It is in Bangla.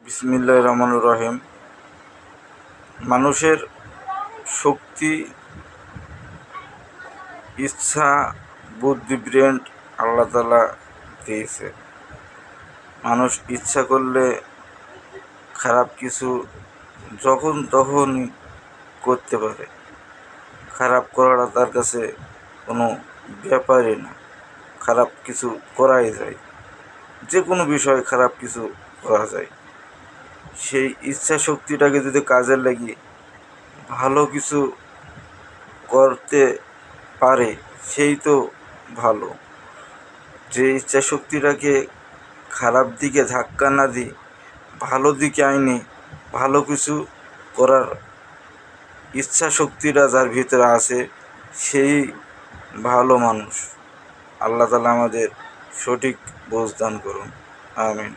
বিসমিল্লাহির রহমানির রহিম। মানুষের শক্তি, ইচ্ছা, বুদ্ধি, ব্রেন আল্লাহ তাআলা দিয়েছে। মানুষ ইচ্ছা করলে খারাপ কিছু যখন তখনই করতে পারে। খারাপ করাটা তার কাছে কোনো ব্যাপারই না। খারাপ কিছু করাই যায়, যে কোনো বিষয়ে খারাপ কিছু করা যায়। সেই ইচ্ছা শক্তিটাকে যদি কাজে লাগিয়ে ভালো কিছু করতে পারে, সেই তো ভালো। যে ইচ্ছা শক্তিটাকে খারাপ দিকে ধাক্কা না দিয়ে ভালো দিকে আইনে ভালো কিছু করার ইচ্ছা শক্তিটা যার ভিতরে আছে, সেই ভালো মানুষ। আল্লাহ তাআলা আমাদের সঠিক বোঝ দান করুন। আমিন।